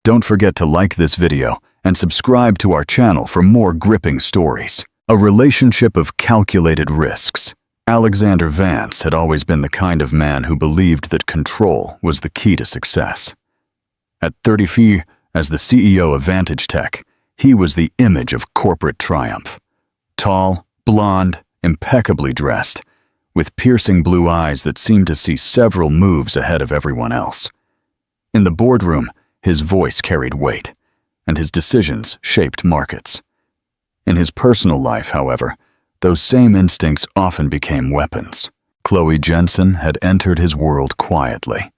Don't forget to like this video and subscribe to our channel for more gripping stories. A relationship of calculated risks. Alexander Vance had always been the kind of man who believed that control was the key to success. At 34, as the CEO of Vantage Tech, he was the image of corporate triumph. Tall, blonde, impeccably dressed, with piercing blue eyes that seemed to see several moves ahead of everyone else. In the boardroom, his voice carried weight, and his decisions shaped markets. In his personal life, however, those same instincts often became weapons. Chloe Jensen had entered his world quietly,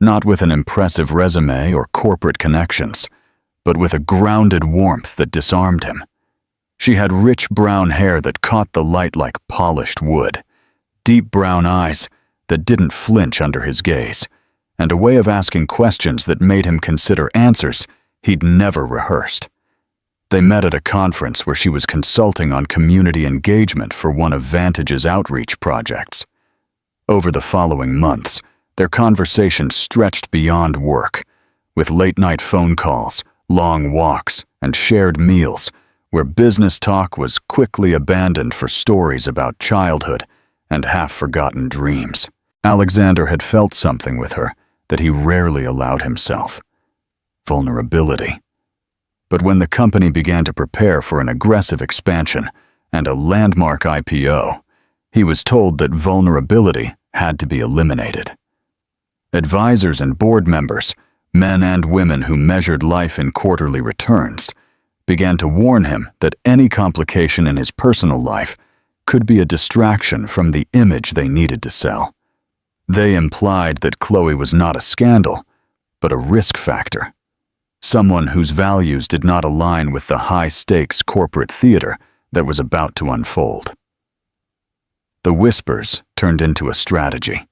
not with an impressive resume or corporate connections, but with a grounded warmth that disarmed him. She had rich brown hair that caught the light like polished wood, deep brown eyes that didn't flinch under his gaze, and a way of asking questions that made him consider answers he'd never rehearsed. They met at a conference where she was consulting on community engagement for one of Vantage's outreach projects. Over the following months, their conversation stretched beyond work, with late-night phone calls, long walks, and shared meals, where business talk was quickly abandoned for stories about childhood and half-forgotten dreams. Alexander had felt something with her that he rarely allowed himself: vulnerability. But when the company began to prepare for an aggressive expansion and a landmark IPO, he was told that vulnerability had to be eliminated. Advisors and board members, men and women who measured life in quarterly returns, began to warn him that any complication in his personal life could be a distraction from the image they needed to sell. They implied that Chloe was not a scandal, but a risk factor. Someone whose values did not align with the high-stakes corporate theater that was about to unfold. The whispers turned into a strategy,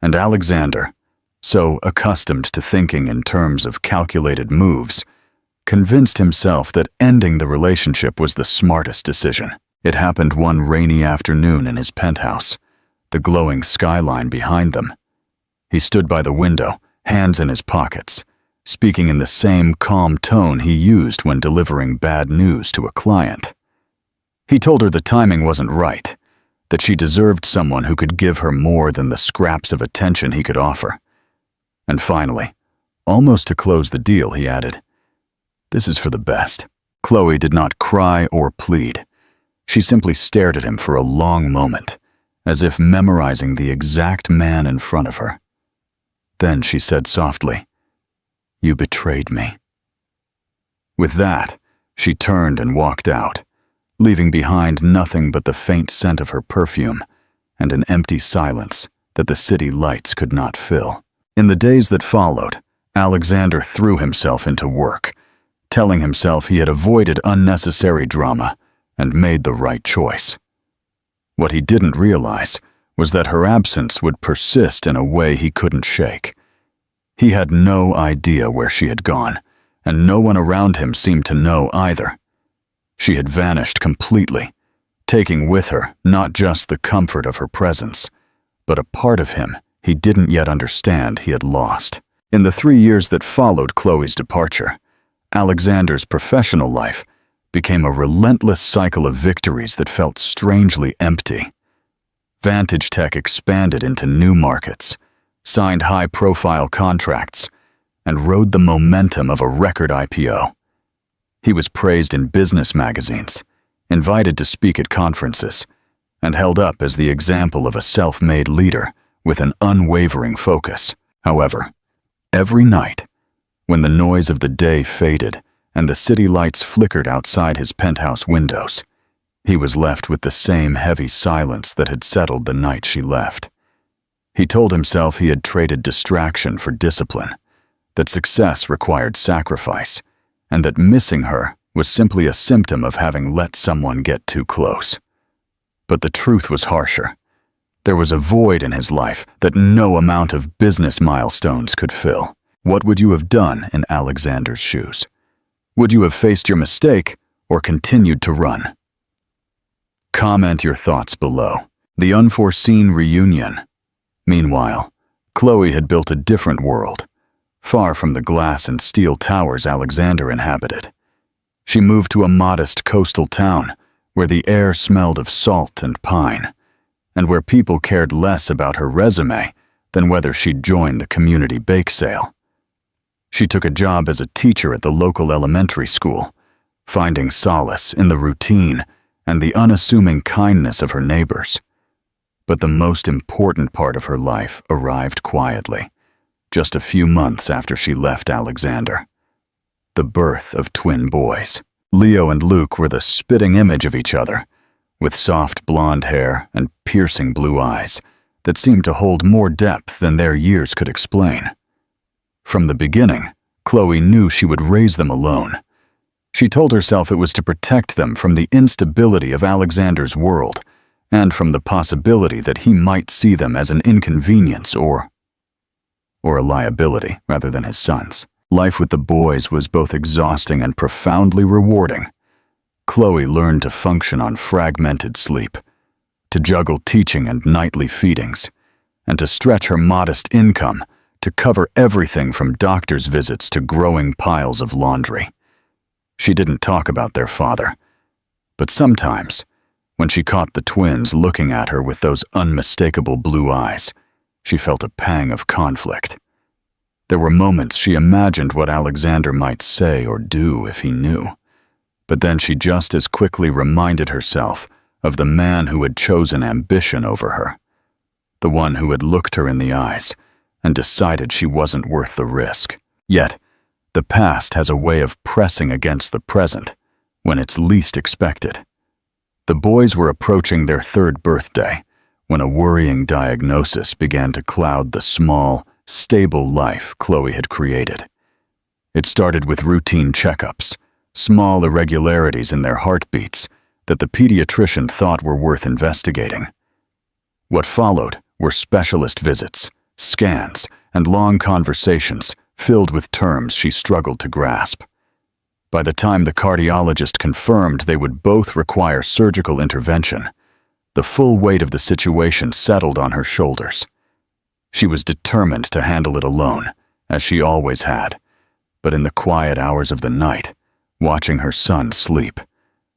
and Alexander, so accustomed to thinking in terms of calculated moves, convinced himself that ending the relationship was the smartest decision. It happened one rainy afternoon in his penthouse, the glowing skyline behind them. He stood by the window, hands in his pockets, speaking in the same calm tone he used when delivering bad news to a client. He told her the timing wasn't right, that she deserved someone who could give her more than the scraps of attention he could offer. And finally, almost to close the deal, he added, "This is for the best." Chloe did not cry or plead. She simply stared at him for a long moment, as if memorizing the exact man in front of her. Then she said softly, "You betrayed me." With that, she turned and walked out, leaving behind nothing but the faint scent of her perfume and an empty silence that the city lights could not fill. In the days that followed, Alexander threw himself into work, telling himself he had avoided unnecessary drama and made the right choice. What he didn't realize was that her absence would persist in a way he couldn't shake. He had no idea where she had gone, and no one around him seemed to know either. She had vanished completely, taking with her not just the comfort of her presence, but a part of him he didn't yet understand he had lost. In the 3 years that followed Chloe's departure, Alexander's professional life became a relentless cycle of victories that felt strangely empty. Vantage Tech expanded into new markets, signed high-profile contracts, and rode the momentum of a record IPO. He was praised in business magazines, invited to speak at conferences, and held up as the example of a self-made leader with an unwavering focus. However, every night, when the noise of the day faded and the city lights flickered outside his penthouse windows, he was left with the same heavy silence that had settled the night she left. He told himself he had traded distraction for discipline, that success required sacrifice, and that missing her was simply a symptom of having let someone get too close. But the truth was harsher. There was a void in his life that no amount of business milestones could fill. What would you have done in Alexander's shoes? Would you have faced your mistake or continued to run? Comment your thoughts below. The unforeseen reunion. Meanwhile, Chloe had built a different world, far from the glass and steel towers Alexander inhabited. She moved to a modest coastal town where the air smelled of salt and pine, and where people cared less about her resume than whether she'd joined the community bake sale. She took a job as a teacher at the local elementary school, finding solace in the routine and the unassuming kindness of her neighbors. But the most important part of her life arrived quietly, just a few months after she left Alexander. The birth of twin boys. Leo and Luke were the spitting image of each other, with soft blonde hair and piercing blue eyes that seemed to hold more depth than their years could explain. From the beginning, Chloe knew she would raise them alone. She told herself it was to protect them from the instability of Alexander's world and from the possibility that he might see them as an inconvenience or a liability rather than his sons. Life with the boys was both exhausting and profoundly rewarding. Chloe learned to function on fragmented sleep, to juggle teaching and nightly feedings, and to stretch her modest income to cover everything from doctor's visits to growing piles of laundry. She didn't talk about their father, but sometimes, when she caught the twins looking at her with those unmistakable blue eyes, she felt a pang of conflict. There were moments she imagined what Alexander might say or do if he knew, but then she just as quickly reminded herself of the man who had chosen ambition over her, the one who had looked her in the eyes and decided she wasn't worth the risk. Yet, the past has a way of pressing against the present when it's least expected. The boys were approaching their third birthday when a worrying diagnosis began to cloud the small, stable life Chloe had created. It started with routine checkups, small irregularities in their heartbeats that the pediatrician thought were worth investigating. What followed were specialist visits, scans, and long conversations filled with terms she struggled to grasp. By the time the cardiologist confirmed they would both require surgical intervention, the full weight of the situation settled on her shoulders. She was determined to handle it alone, as she always had, but in the quiet hours of the night, watching her son sleep,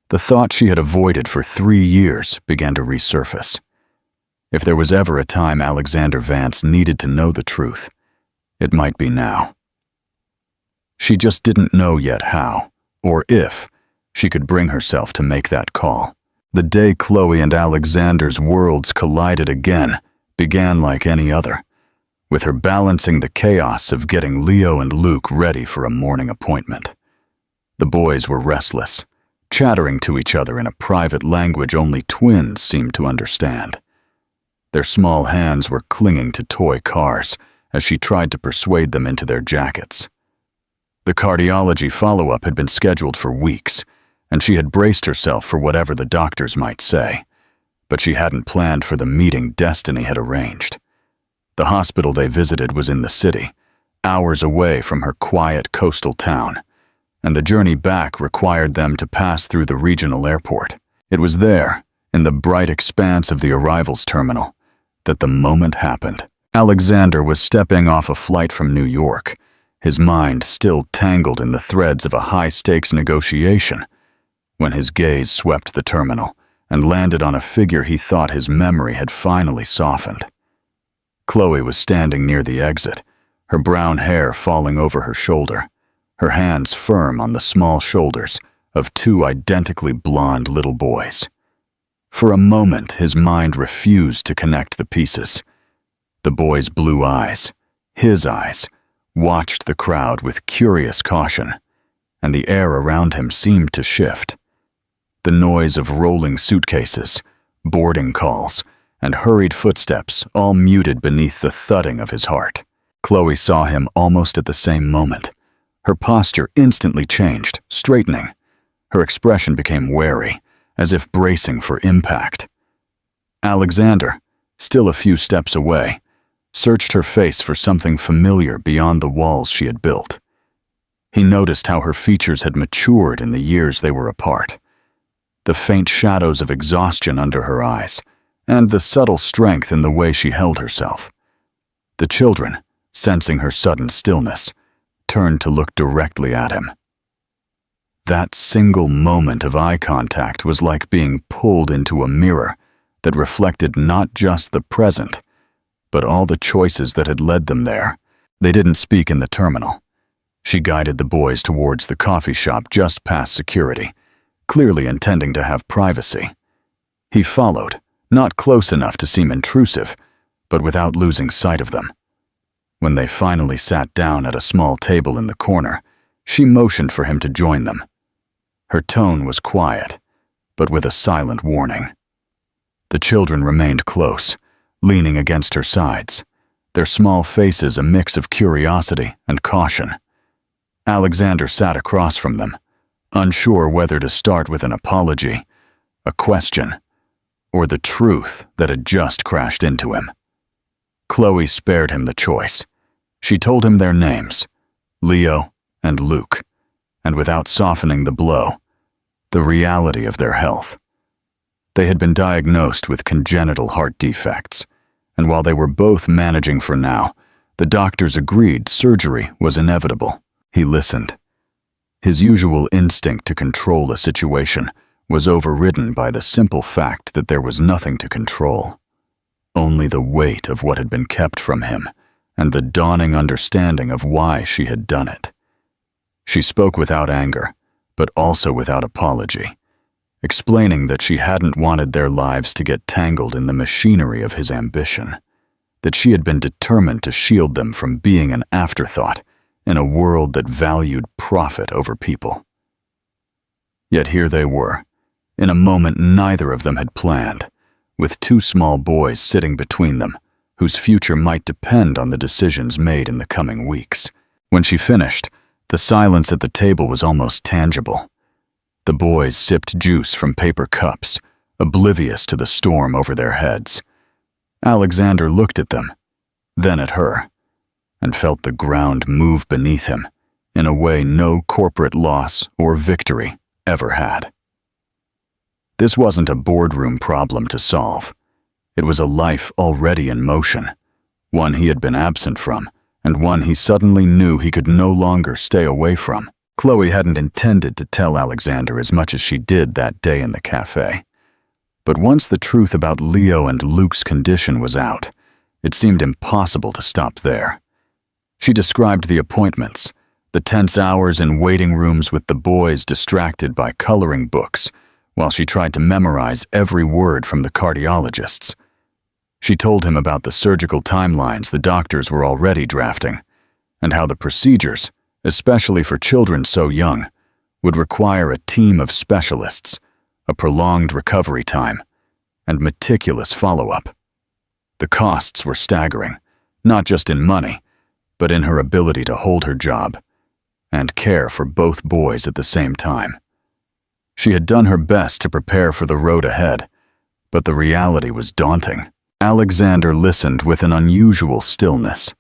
the thought she had avoided for 3 years began to resurface. If there was ever a time Alexander Vance needed to know the truth, it might be now. She just didn't know yet how, or if, she could bring herself to make that call. The day Chloe and Alexander's worlds collided again began like any other, with her balancing the chaos of getting Leo and Luke ready for a morning appointment. The boys were restless, chattering to each other in a private language only twins seemed to understand. Their small hands were clinging to toy cars as she tried to persuade them into their jackets. The cardiology follow-up had been scheduled for weeks, and she had braced herself for whatever the doctors might say, but she hadn't planned for the meeting destiny had arranged. The hospital they visited was in the city, hours away from her quiet coastal town, and the journey back required them to pass through the regional airport. It was there, in the bright expanse of the arrivals terminal, that the moment happened. Alexander was stepping off a flight from New York, his mind still tangled in the threads of a high-stakes negotiation, when his gaze swept the terminal and landed on a figure he thought his memory had finally softened. Chloe was standing near the exit, her brown hair falling over her shoulder, her hands firm on the small shoulders of 2 identically blonde little boys. For a moment, his mind refused to connect the pieces. The boy's blue eyes, his eyes, watched the crowd with curious caution, and the air around him seemed to shift. The noise of rolling suitcases, boarding calls, and hurried footsteps all muted beneath the thudding of his heart. Chloe saw him almost at the same moment. Her posture instantly changed, straightening. Her expression became wary, as if bracing for impact. Alexander, still a few steps away, searched her face for something familiar beyond the walls she had built. He noticed how her features had matured in the years they were apart. The faint shadows of exhaustion under her eyes, and the subtle strength in the way she held herself. The children, sensing her sudden stillness, turned to look directly at him. That single moment of eye contact was like being pulled into a mirror that reflected not just the present, but all the choices that had led them there. They didn't speak in the terminal. She guided the boys towards the coffee shop just past security, clearly intending to have privacy. He followed, not close enough to seem intrusive, but without losing sight of them. When they finally sat down at a small table in the corner, she motioned for him to join them. Her tone was quiet, but with a silent warning. The children remained close, leaning against her sides, their small faces a mix of curiosity and caution. Alexander sat across from them, unsure whether to start with an apology, a question, or the truth that had just crashed into him. Chloe spared him the choice. She told him their names, Leo and Luke, and without softening the blow, the reality of their health. They had been diagnosed with congenital heart defects, and while they were both managing for now, the doctors agreed surgery was inevitable. He listened. His usual instinct to control a situation was overridden by the simple fact that there was nothing to control. Only the weight of what had been kept from him, and the dawning understanding of why she had done it. She spoke without anger, but also without apology, explaining that she hadn't wanted their lives to get tangled in the machinery of his ambition, that she had been determined to shield them from being an afterthought in a world that valued profit over people. Yet here they were, in a moment neither of them had planned, with two small boys sitting between them, whose future might depend on the decisions made in the coming weeks. When she finished, the silence at the table was almost tangible. The boys sipped juice from paper cups, oblivious to the storm over their heads. Alexander looked at them, then at her, and felt the ground move beneath him in a way no corporate loss or victory ever had. This wasn't a boardroom problem to solve. It was a life already in motion, one he had been absent from, and one he suddenly knew he could no longer stay away from. Chloe hadn't intended to tell Alexander as much as she did that day in the cafe. But once the truth about Leo and Luke's condition was out, it seemed impossible to stop there. She described the appointments, the tense hours in waiting rooms with the boys distracted by coloring books, while she tried to memorize every word from the cardiologists. She told him about the surgical timelines the doctors were already drafting, and how the procedures, especially for children so young, would require a team of specialists, a prolonged recovery time, and meticulous follow-up. The costs were staggering, not just in money, but in her ability to hold her job and care for both boys at the same time. She had done her best to prepare for the road ahead, but the reality was daunting. Alexander listened with an unusual stillness.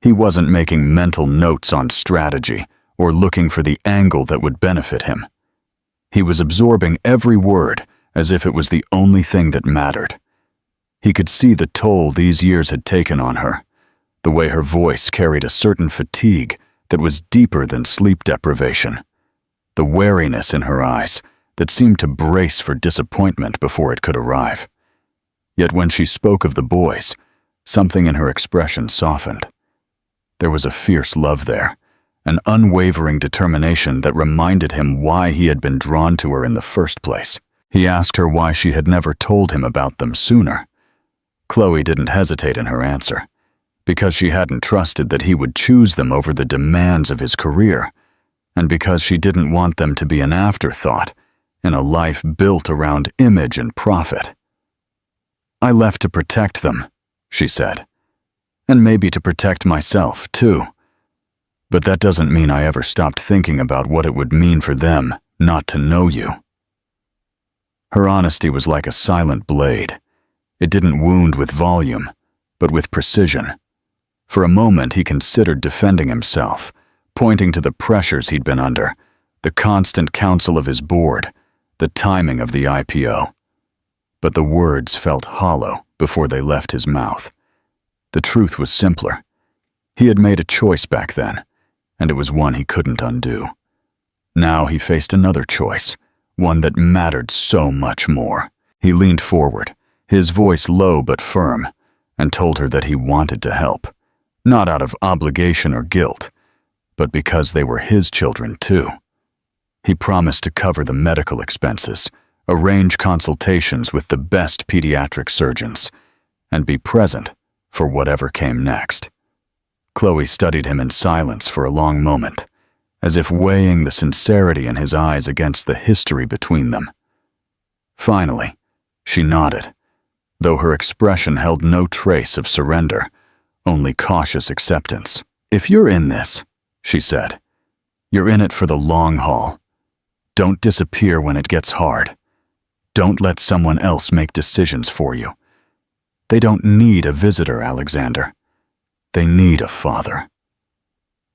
He wasn't making mental notes on strategy or looking for the angle that would benefit him. He was absorbing every word as if it was the only thing that mattered. He could see the toll these years had taken on her, the way her voice carried a certain fatigue that was deeper than sleep deprivation, the wariness in her eyes that seemed to brace for disappointment before it could arrive. Yet when she spoke of the boys, something in her expression softened. There was a fierce love there, an unwavering determination that reminded him why he had been drawn to her in the first place. He asked her why she had never told him about them sooner. Chloe didn't hesitate in her answer, because she hadn't trusted that he would choose them over the demands of his career, and because she didn't want them to be an afterthought in a life built around image and profit. "I left to protect them," she said, "and maybe to protect myself, too. But that doesn't mean I ever stopped thinking about what it would mean for them not to know you." Her honesty was like a silent blade. It didn't wound with volume, but with precision. For a moment he considered defending himself, pointing to the pressures he'd been under, the constant counsel of his board, the timing of the IPO. But the words felt hollow before they left his mouth. The truth was simpler. He had made a choice back then, and it was one he couldn't undo. Now he faced another choice, one that mattered so much more. He leaned forward, his voice low but firm, and told her that he wanted to help, not out of obligation or guilt, but because they were his children too. He promised to cover the medical expenses, arrange consultations with the best pediatric surgeons, and be present for whatever came next. Chloe studied him in silence for a long moment, as if weighing the sincerity in his eyes against the history between them. Finally, she nodded, though her expression held no trace of surrender, only cautious acceptance. "If you're in this," she said, "you're in it for the long haul. Don't disappear when it gets hard. Don't let someone else make decisions for you. They don't need a visitor, Alexander. They need a father."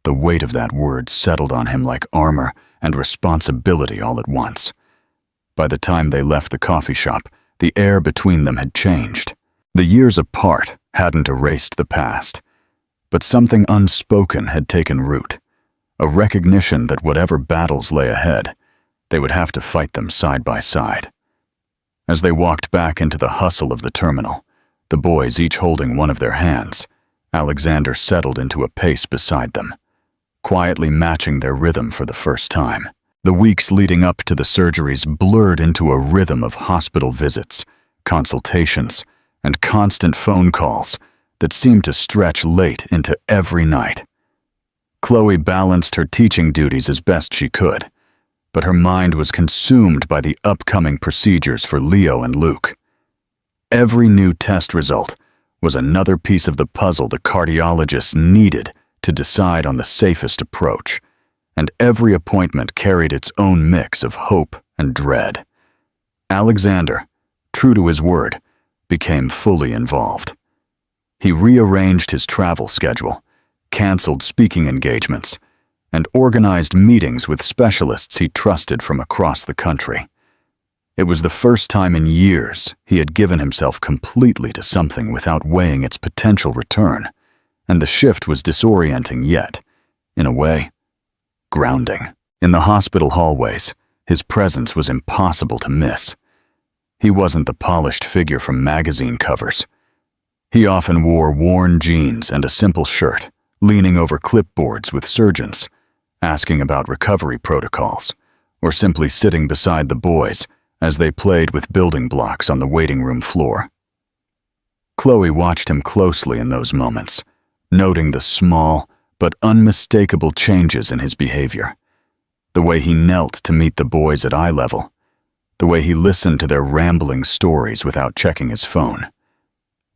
The weight of that word settled on him like armor and responsibility all at once. By the time they left the coffee shop, the air between them had changed. The years apart hadn't erased the past, but something unspoken had taken root, a recognition that whatever battles lay ahead, they would have to fight them side by side. As they walked back into the hustle of the terminal, the boys each holding one of their hands, Alexander settled into a pace beside them, quietly matching their rhythm for the first time. The weeks leading up to the surgeries blurred into a rhythm of hospital visits, consultations, and constant phone calls that seemed to stretch late into every night. Chloe balanced her teaching duties as best she could, but her mind was consumed by the upcoming procedures for Leo and Luke. Every new test result was another piece of the puzzle the cardiologists needed to decide on the safest approach, and every appointment carried its own mix of hope and dread. Alexander, true to his word, became fully involved. He rearranged his travel schedule, canceled speaking engagements, and organized meetings with specialists he trusted from across the country. It was the first time in years he had given himself completely to something without weighing its potential return, and the shift was disorienting yet, in a way, grounding. In the hospital hallways, his presence was impossible to miss. He wasn't the polished figure from magazine covers. He often wore worn jeans and a simple shirt, leaning over clipboards with surgeons, asking about recovery protocols, or simply sitting beside the boys as they played with building blocks on the waiting room floor. Chloe watched him closely in those moments, noting the small but unmistakable changes in his behavior. The way he knelt to meet the boys at eye level, the way he listened to their rambling stories without checking his phone,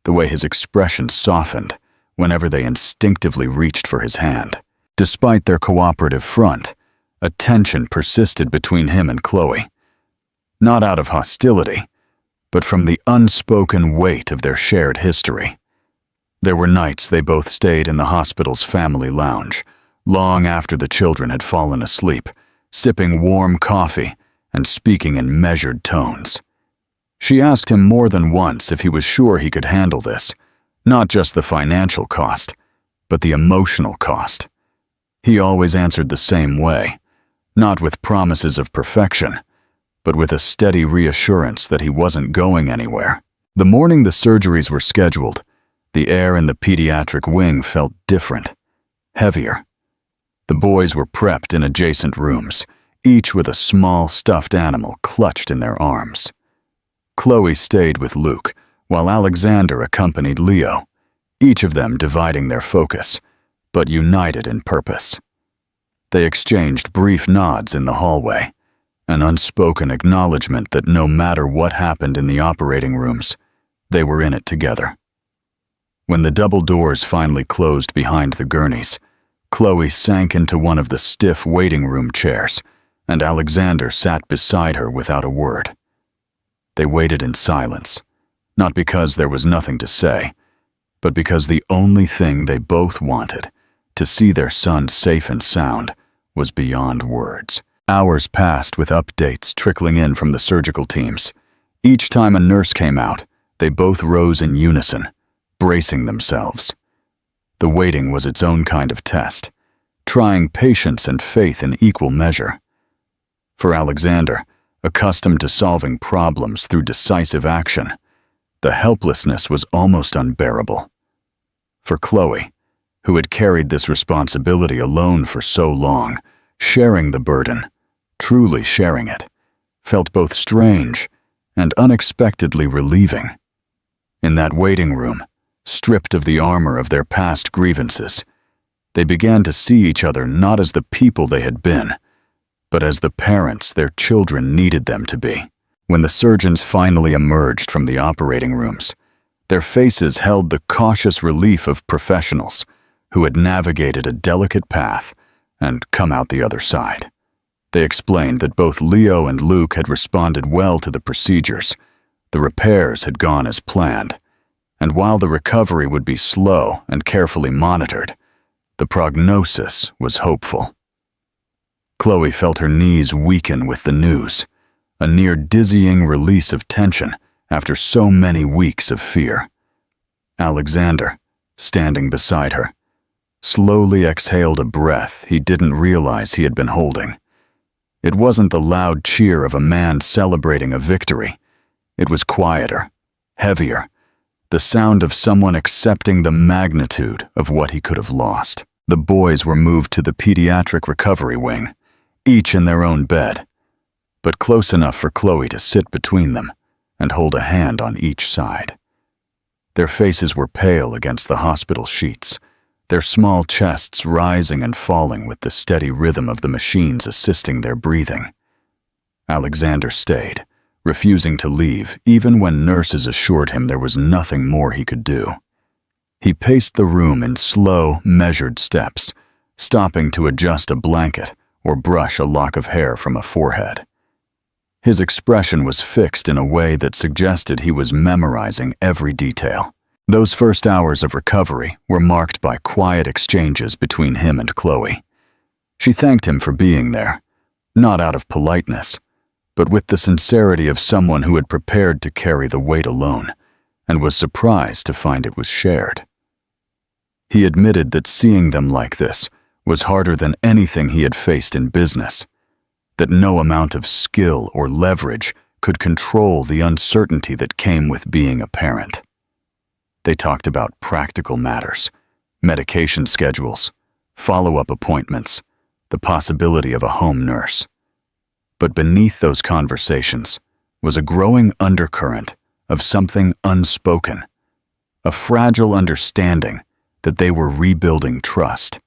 the way his expression softened whenever they instinctively reached for his hand. Despite their cooperative front, a tension persisted between him and Chloe, not out of hostility, but from the unspoken weight of their shared history. There were nights they both stayed in the hospital's family lounge, long after the children had fallen asleep, sipping warm coffee and speaking in measured tones. She asked him more than once if he was sure he could handle this, not just the financial cost, but the emotional cost. He always answered the same way, not with promises of perfection, but with a steady reassurance that he wasn't going anywhere. The morning the surgeries were scheduled, the air in the pediatric wing felt different, heavier. The boys were prepped in adjacent rooms, each with a small stuffed animal clutched in their arms. Chloe stayed with Luke, while Alexander accompanied Leo, each of them dividing their focus, but united in purpose. They exchanged brief nods in the hallway, an unspoken acknowledgement that no matter what happened in the operating rooms, they were in it together. When the double doors finally closed behind the gurneys, Chloe sank into one of the stiff waiting room chairs, and Alexander sat beside her without a word. They waited in silence, not because there was nothing to say, but because the only thing they both wanted, to see their son safe and sound, was beyond words. Hours passed with updates trickling in from the surgical teams. Each time a nurse came out, they both rose in unison, bracing themselves. The waiting was its own kind of test, trying patience and faith in equal measure. For Alexander, accustomed to solving problems through decisive action, the helplessness was almost unbearable. For Chloe, who had carried this responsibility alone for so long, sharing the burden, truly sharing it, felt both strange and unexpectedly relieving. In that waiting room, stripped of the armor of their past grievances, they began to see each other not as the people they had been, but as the parents their children needed them to be. When the surgeons finally emerged from the operating rooms, their faces held the cautious relief of professionals who had navigated a delicate path and come out the other side. They explained that both Leo and Luke had responded well to the procedures, the repairs had gone as planned, and while the recovery would be slow and carefully monitored, the prognosis was hopeful. Chloe felt her knees weaken with the news, a near dizzying release of tension after so many weeks of fear. Alexander, standing beside her, slowly exhaled a breath he didn't realize he had been holding. It wasn't the loud cheer of a man celebrating a victory. It was quieter, heavier, the sound of someone accepting the magnitude of what he could have lost. The boys were moved to the pediatric recovery wing, each in their own bed, but close enough for Chloe to sit between them and hold a hand on each side. Their faces were pale against the hospital sheets, their small chests rising and falling with the steady rhythm of the machines assisting their breathing. Alexander stayed, refusing to leave even when nurses assured him there was nothing more he could do. He paced the room in slow, measured steps, stopping to adjust a blanket or brush a lock of hair from a forehead. His expression was fixed in a way that suggested he was memorizing every detail. Those first hours of recovery were marked by quiet exchanges between him and Chloe. She thanked him for being there, not out of politeness, but with the sincerity of someone who had prepared to carry the weight alone, and was surprised to find it was shared. He admitted that seeing them like this was harder than anything he had faced in business, that no amount of skill or leverage could control the uncertainty that came with being a parent. They talked about practical matters, medication schedules, follow-up appointments, the possibility of a home nurse. But beneath those conversations was a growing undercurrent of something unspoken, a fragile understanding that they were rebuilding trust.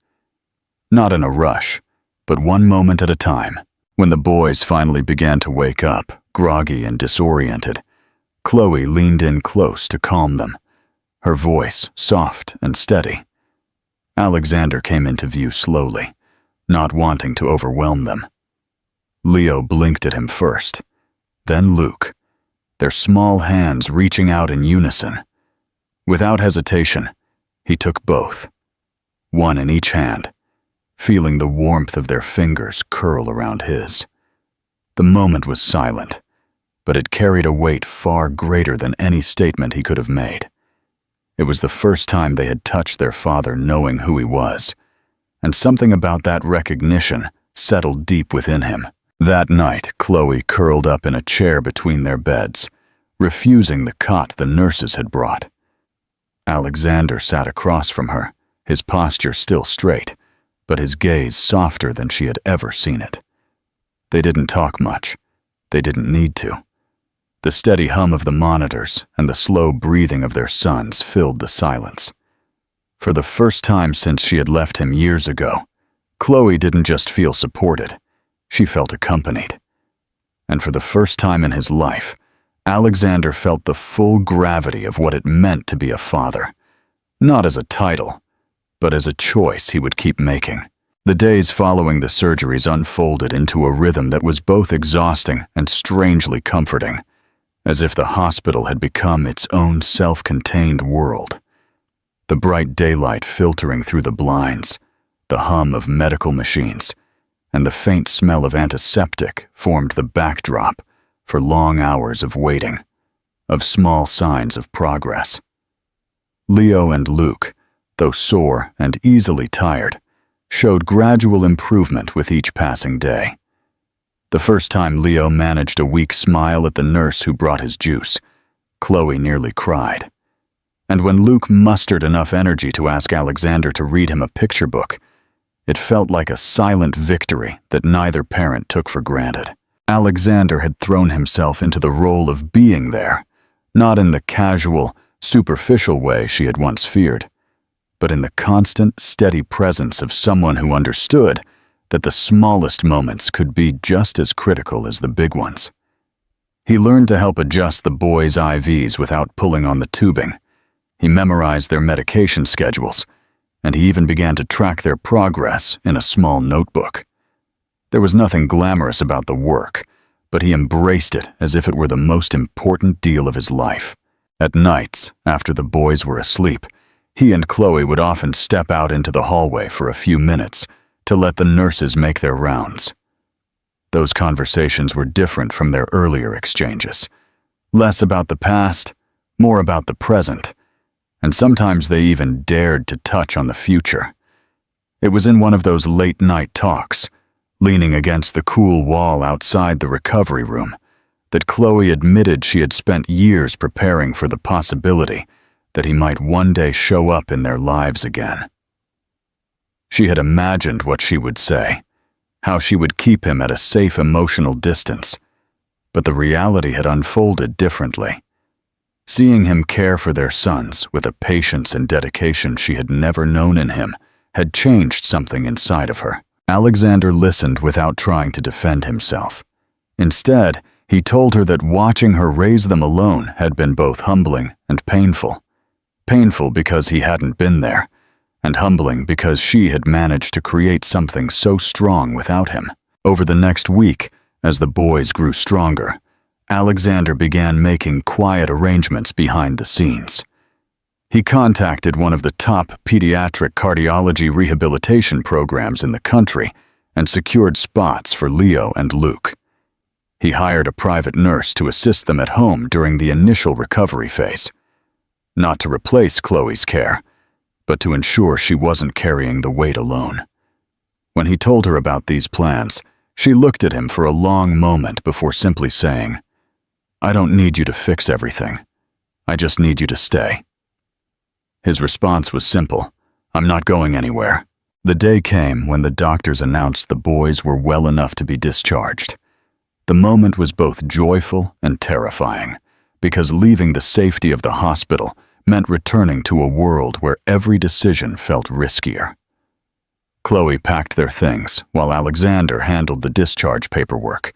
Not in a rush, but one moment at a time. When the boys finally began to wake up, groggy and disoriented, Chloe leaned in close to calm them, her voice soft and steady. Alexander came into view slowly, not wanting to overwhelm them. Leo blinked at him first, then Luke, their small hands reaching out in unison. Without hesitation, he took both, one in each hand, feeling the warmth of their fingers curl around his. The moment was silent, but it carried a weight far greater than any statement he could have made. It was the first time they had touched their father knowing who he was, and something about that recognition settled deep within him. That night, Chloe curled up in a chair between their beds, refusing the cot the nurses had brought. Alexander sat across from her, his posture still straight, but his gaze softer than she had ever seen it. They didn't talk much. They didn't need to. The steady hum of the monitors and the slow breathing of their sons filled the silence. For the first time since she had left him years ago, Chloe didn't just feel supported, she felt accompanied. And for the first time in his life, Alexander felt the full gravity of what it meant to be a father, not as a title, but as a choice he would keep making. The days following the surgeries unfolded into a rhythm that was both exhausting and strangely comforting, as if the hospital had become its own self-contained world. The bright daylight filtering through the blinds, the hum of medical machines, and the faint smell of antiseptic formed the backdrop for long hours of waiting, of small signs of progress. Leo and Luke, though sore and easily tired, showed gradual improvement with each passing day. The first time Leo managed a weak smile at the nurse who brought his juice, Chloe nearly cried. And when Luke mustered enough energy to ask Alexander to read him a picture book, it felt like a silent victory that neither parent took for granted. Alexander had thrown himself into the role of being there, not in the casual, superficial way she had once feared, but in the constant, steady presence of someone who understood that the smallest moments could be just as critical as the big ones. He learned to help adjust the boys' IVs without pulling on the tubing. He memorized their medication schedules, and he even began to track their progress in a small notebook. There was nothing glamorous about the work, but he embraced it as if it were the most important deal of his life. At nights, after the boys were asleep, he and Chloe would often step out into the hallway for a few minutes to let the nurses make their rounds. Those conversations were different from their earlier exchanges. Less about the past, more about the present, and sometimes they even dared to touch on the future. It was in one of those late-night talks, leaning against the cool wall outside the recovery room, that Chloe admitted she had spent years preparing for the possibility that he might one day show up in their lives again. She had imagined what she would say, how she would keep him at a safe emotional distance, but the reality had unfolded differently. Seeing him care for their sons with a patience and dedication she had never known in him had changed something inside of her. Alexander listened without trying to defend himself. Instead, he told her that watching her raise them alone had been both humbling and painful. Painful because he hadn't been there, and humbling because she had managed to create something so strong without him. Over the next week, as the boys grew stronger, Alexander began making quiet arrangements behind the scenes. He contacted one of the top pediatric cardiology rehabilitation programs in the country and secured spots for Leo and Luke. He hired a private nurse to assist them at home during the initial recovery phase. Not to replace Chloe's care, but to ensure she wasn't carrying the weight alone. When he told her about these plans, she looked at him for a long moment before simply saying, "I don't need you to fix everything. I just need you to stay." His response was simple, "I'm not going anywhere." The day came when the doctors announced the boys were well enough to be discharged. The moment was both joyful and terrifying, because leaving the safety of the hospital meant returning to a world where every decision felt riskier. Chloe packed their things while Alexander handled the discharge paperwork,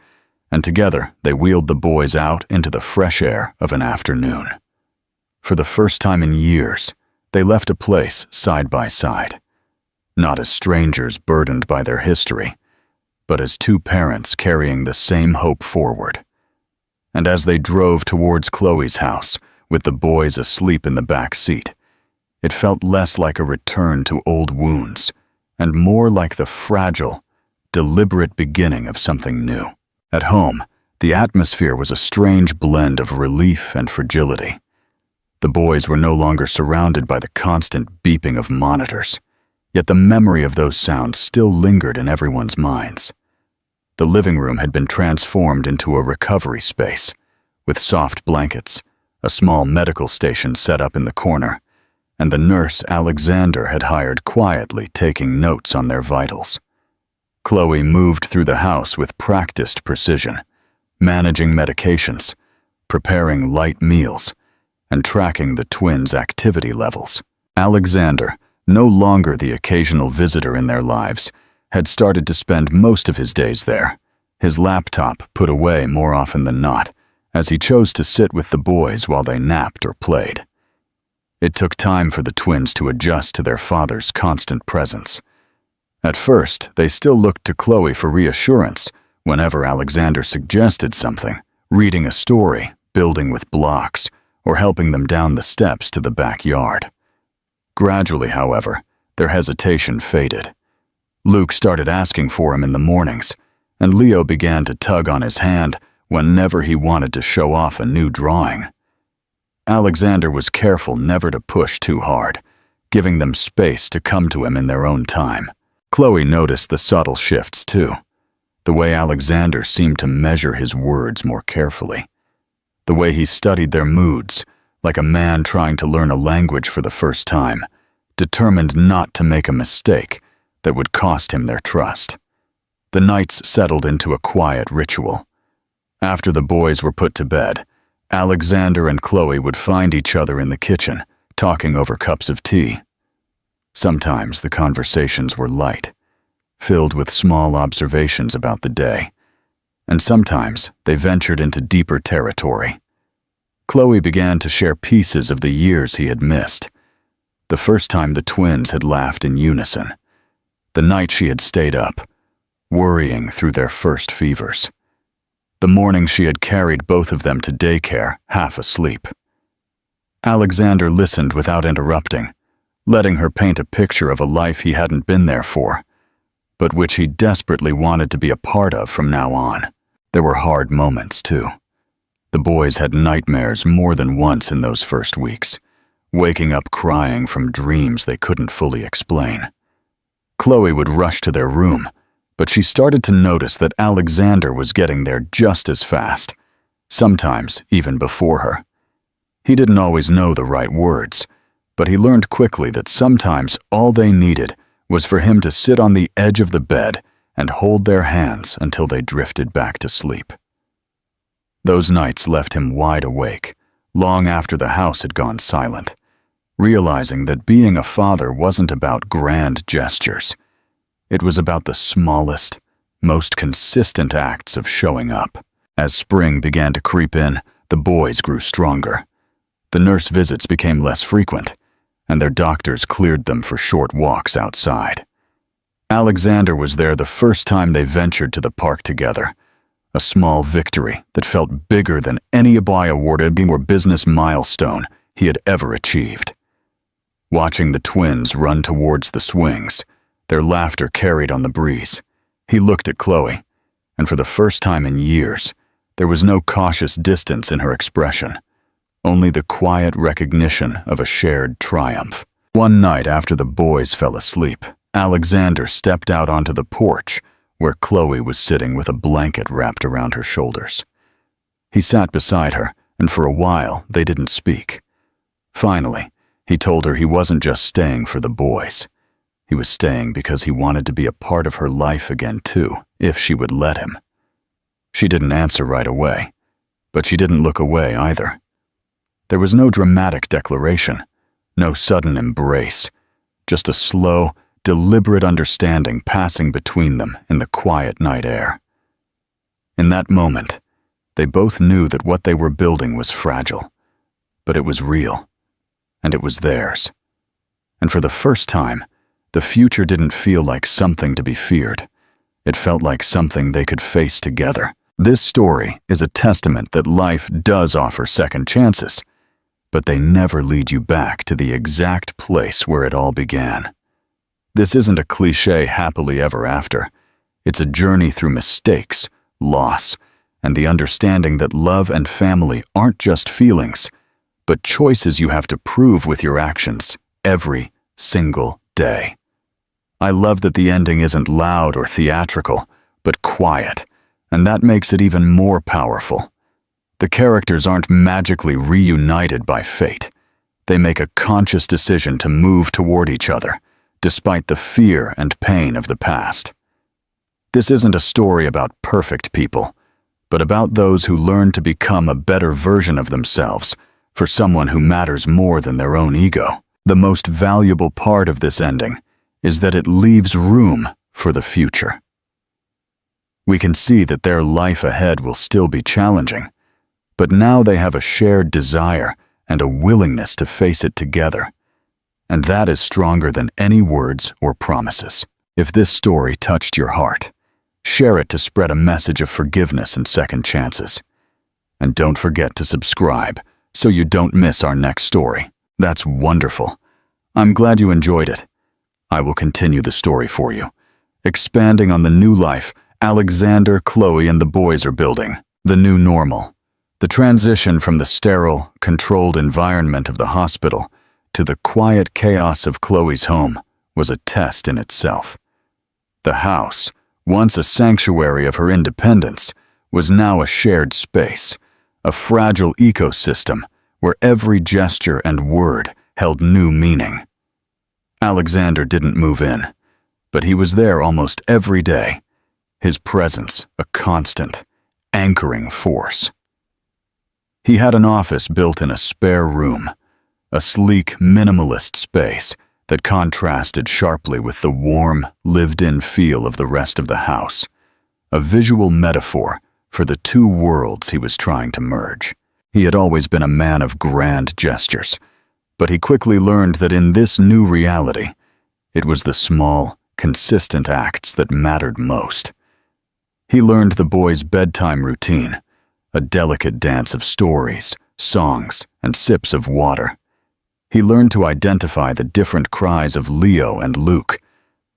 and together they wheeled the boys out into the fresh air of an afternoon. For the first time in years, they left a place side by side, not as strangers burdened by their history, but as two parents carrying the same hope forward. And as they drove towards Chloe's house, with the boys asleep in the back seat, it felt less like a return to old wounds and more like the fragile, deliberate beginning of something new. At home, the atmosphere was a strange blend of relief and fragility. The boys were no longer surrounded by the constant beeping of monitors, yet the memory of those sounds still lingered in everyone's minds. The living room had been transformed into a recovery space, with soft blankets, a small medical station set up in the corner, and the nurse Alexander had hired quietly taking notes on their vitals. Chloe moved through the house with practiced precision, managing medications, preparing light meals, and tracking the twins' activity levels. Alexander, no longer the occasional visitor in their lives, had started to spend most of his days there, his laptop put away more often than not, as he chose to sit with the boys while they napped or played. It took time for the twins to adjust to their father's constant presence. At first, they still looked to Chloe for reassurance whenever Alexander suggested something, reading a story, building with blocks, or helping them down the steps to the backyard. Gradually, however, their hesitation faded. Luke started asking for him in the mornings, and Leo began to tug on his hand whenever he wanted to show off a new drawing. Alexander was careful never to push too hard, giving them space to come to him in their own time. Chloe noticed the subtle shifts too. The way Alexander seemed to measure his words more carefully. The way he studied their moods, like a man trying to learn a language for the first time, determined not to make a mistake that would cost him their trust. The nights settled into a quiet ritual. After the boys were put to bed, Alexander and Chloe would find each other in the kitchen, talking over cups of tea. Sometimes the conversations were light, filled with small observations about the day, and sometimes they ventured into deeper territory. Chloe began to share pieces of the years he had missed. The first time the twins had laughed in unison. The night she had stayed up, worrying through their first fevers. The morning she had carried both of them to daycare, half asleep. Alexander listened without interrupting, letting her paint a picture of a life he hadn't been there for, but which he desperately wanted to be a part of from now on. There were hard moments, too. The boys had nightmares more than once in those first weeks, waking up crying from dreams they couldn't fully explain. Chloe would rush to their room, but she started to notice that Alexander was getting there just as fast, sometimes even before her. He didn't always know the right words, but he learned quickly that sometimes all they needed was for him to sit on the edge of the bed and hold their hands until they drifted back to sleep. Those nights left him wide awake, long after the house had gone silent, realizing that being a father wasn't about grand gestures. It was about the smallest, most consistent acts of showing up. As spring began to creep in, the boys grew stronger. The nurse visits became less frequent, and their doctors cleared them for short walks outside. Alexander was there the first time they ventured to the park together, a small victory that felt bigger than any awarded or business milestone he had ever achieved. Watching the twins run towards the swings, their laughter carried on the breeze, he looked at Chloe, and for the first time in years, there was no cautious distance in her expression, only the quiet recognition of a shared triumph. One night after the boys fell asleep, Alexander stepped out onto the porch where Chloe was sitting with a blanket wrapped around her shoulders. He sat beside her, and for a while they didn't speak. Finally, he told her he wasn't just staying for the boys. He was staying because he wanted to be a part of her life again too, if she would let him. She didn't answer right away, but she didn't look away either. There was no dramatic declaration, no sudden embrace, just a slow, deliberate understanding passing between them in the quiet night air. In that moment, they both knew that what they were building was fragile, but it was real, and it was theirs. And for the first time, the future didn't feel like something to be feared. It felt like something they could face together. This story is a testament that life does offer second chances, but they never lead you back to the exact place where it all began. This isn't a cliché happily ever after. It's a journey through mistakes, loss, and the understanding that love and family aren't just feelings, but choices you have to prove with your actions every single day. I love that the ending isn't loud or theatrical, but quiet, and that makes it even more powerful. The characters aren't magically reunited by fate. They make a conscious decision to move toward each other, despite the fear and pain of the past. This isn't a story about perfect people, but about those who learn to become a better version of themselves for someone who matters more than their own ego. The most valuable part of this ending is that it leaves room for the future. We can see that their life ahead will still be challenging, but now they have a shared desire and a willingness to face it together. And that is stronger than any words or promises. If this story touched your heart, share it to spread a message of forgiveness and second chances. And don't forget to subscribe so you don't miss our next story. That's wonderful. I'm glad you enjoyed it. I will continue the story for you, expanding on the new life Alexander, Chloe, and the boys are building. The new normal. The transition from the sterile, controlled environment of the hospital to the quiet chaos of Chloe's home was a test in itself. The house, once a sanctuary of her independence, was now a shared space, a fragile ecosystem where every gesture and word held new meaning. Alexander didn't move in, but he was there almost every day, his presence a constant, anchoring force. He had an office built in a spare room, a sleek, minimalist space that contrasted sharply with the warm, lived-in feel of the rest of the house, a visual metaphor for the two worlds he was trying to merge. He had always been a man of grand gestures, but he quickly learned that in this new reality, it was the small, consistent acts that mattered most. He learned the boys' bedtime routine, a delicate dance of stories, songs, and sips of water. He learned to identify the different cries of Leo and Luke,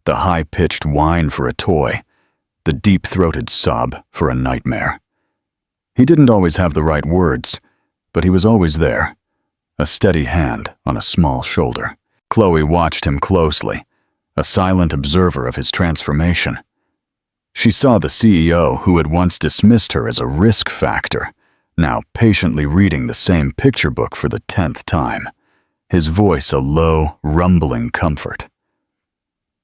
the high-pitched whine for a toy, the deep-throated sob for a nightmare. He didn't always have the right words, but he was always there, a steady hand on a small shoulder. Chloe watched him closely, a silent observer of his transformation. She saw the CEO who had once dismissed her as a risk factor, now patiently reading the same picture book for the 10th time, his voice a low, rumbling comfort.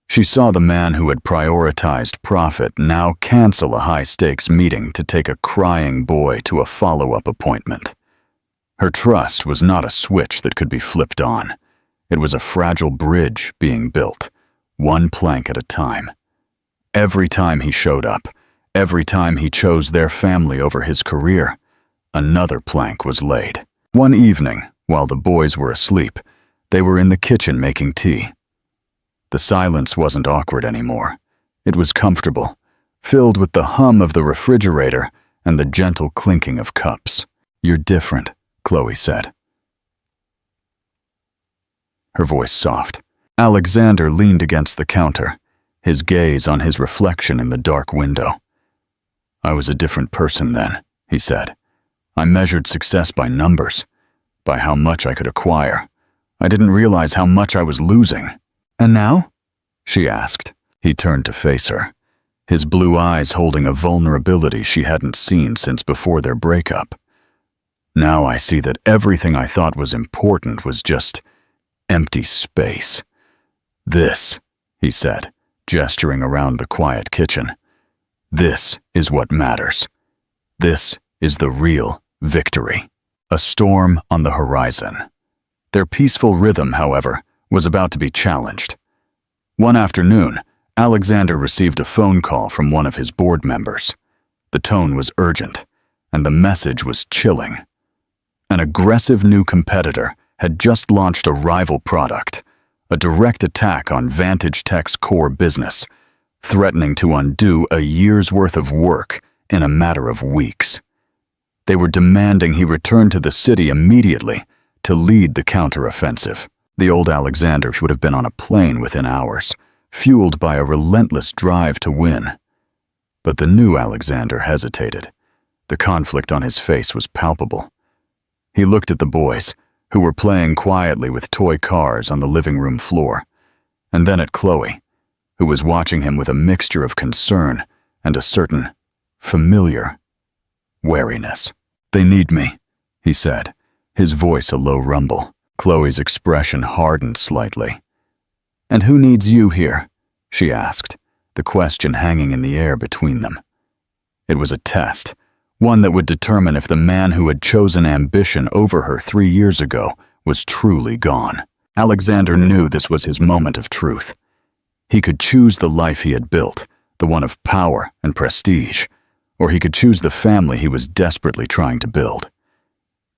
She saw the man who had prioritized profit now cancel a high-stakes meeting to take a crying boy to a follow-up appointment. Her trust was not a switch that could be flipped on. It was a fragile bridge being built, one plank at a time. Every time he showed up, every time he chose their family over his career, another plank was laid. One evening, while the boys were asleep, they were in the kitchen making tea. The silence wasn't awkward anymore. It was comfortable, filled with the hum of the refrigerator and the gentle clinking of cups. "You're different," Chloe said, her voice soft. Alexander leaned against the counter, his gaze on his reflection in the dark window. "I was a different person then," he said. "I measured success by numbers, by how much I could acquire. I didn't realize how much I was losing." "And now?" she asked. He turned to face her, his blue eyes holding a vulnerability she hadn't seen since before their breakup. "Now I see that everything I thought was important was just empty space. This," he said, gesturing around the quiet kitchen, "this is what matters. This is the real victory." A storm on the horizon. Their peaceful rhythm, however, was about to be challenged. One afternoon, Alexander received a phone call from one of his board members. The tone was urgent, and the message was chilling. An aggressive new competitor had just launched a rival product, a direct attack on Vantage Tech's core business, threatening to undo a year's worth of work in a matter of weeks. They were demanding he return to the city immediately to lead the counteroffensive. The old Alexander would have been on a plane within hours, fueled by a relentless drive to win. But the new Alexander hesitated. The conflict on his face was palpable. He looked at the boys, who were playing quietly with toy cars on the living room floor, and then at Chloe, who was watching him with a mixture of concern and a certain familiar wariness. "They need me," he said, his voice a low rumble. Chloe's expression hardened slightly. "And who needs you here?" she asked, the question hanging in the air between them. It was a test, one that would determine if the man who had chosen ambition over her 3 years ago was truly gone. Alexander knew this was his moment of truth. He could choose the life he had built, the one of power and prestige, or he could choose the family he was desperately trying to build.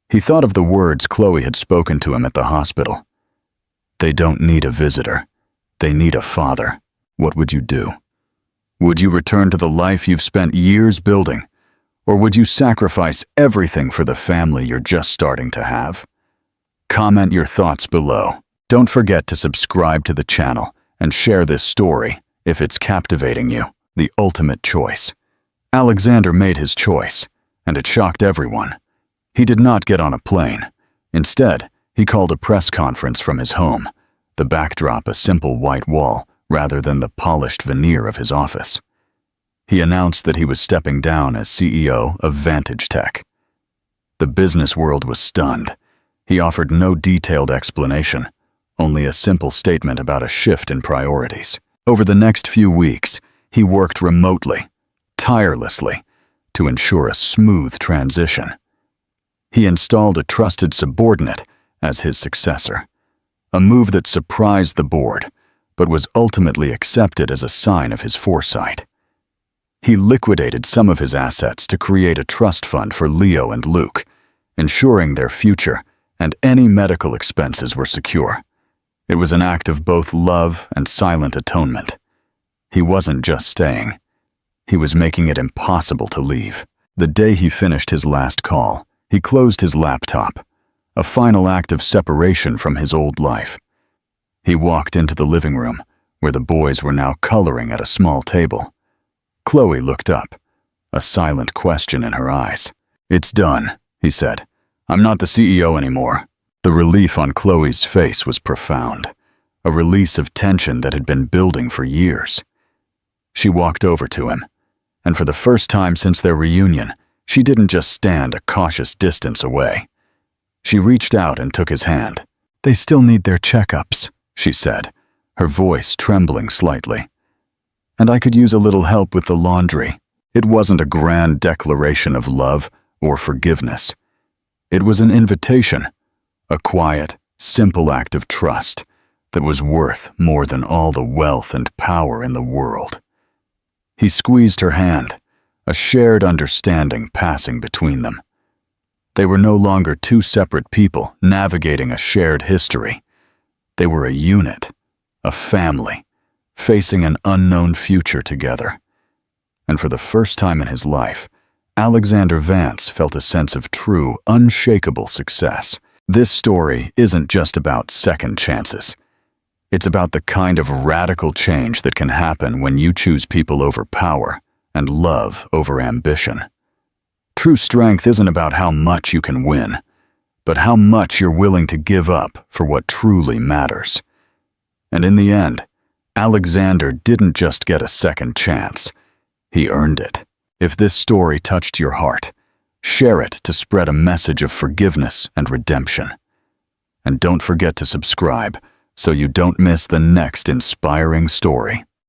He thought of the words Chloe had spoken to him at the hospital. "They don't need a visitor. They need a father. What would you do? Would you return to the life you've spent years building, or would you sacrifice everything for the family you're just starting to have?" Comment your thoughts below. Don't forget to subscribe to the channel and share this story if it's captivating you. The ultimate choice. Alexander made his choice, and it shocked everyone. He did not get on a plane. Instead, he called a press conference from his home, the backdrop a simple white wall rather than the polished veneer of his office. He announced that he was stepping down as CEO of Vantage Tech. The business world was stunned. He offered no detailed explanation, only a simple statement about a shift in priorities. Over the next few weeks, he worked remotely, tirelessly, to ensure a smooth transition. He installed a trusted subordinate as his successor, a move that surprised the board, but was ultimately accepted as a sign of his foresight. He liquidated some of his assets to create a trust fund for Leo and Luke, ensuring their future and any medical expenses were secure. It was an act of both love and silent atonement. He wasn't just staying. He was making it impossible to leave. The day he finished his last call, he closed his laptop, a final act of separation from his old life. He walked into the living room, where the boys were now coloring at a small table. Chloe looked up, a silent question in her eyes. "It's done," he said. "I'm not the CEO anymore." The relief on Chloe's face was profound, a release of tension that had been building for years. She walked over to him, and for the first time since their reunion, she didn't just stand a cautious distance away. She reached out and took his hand. "They still need their checkups," she said, her voice trembling slightly. "And I could use a little help with the laundry." It wasn't a grand declaration of love or forgiveness. It was an invitation, a quiet, simple act of trust that was worth more than all the wealth and power in the world. He squeezed her hand, a shared understanding passing between them. They were no longer two separate people navigating a shared history. They were a unit, a family, facing an unknown future together. And for the first time in his life, Alexander Vance felt a sense of true, unshakable success. This story isn't just about second chances. It's about the kind of radical change that can happen when you choose people over power and love over ambition. True strength isn't about how much you can win, but how much you're willing to give up for what truly matters. And in the end, Alexander didn't just get a second chance, he earned it. If this story touched your heart, share it to spread a message of forgiveness and redemption. And don't forget to subscribe so you don't miss the next inspiring story.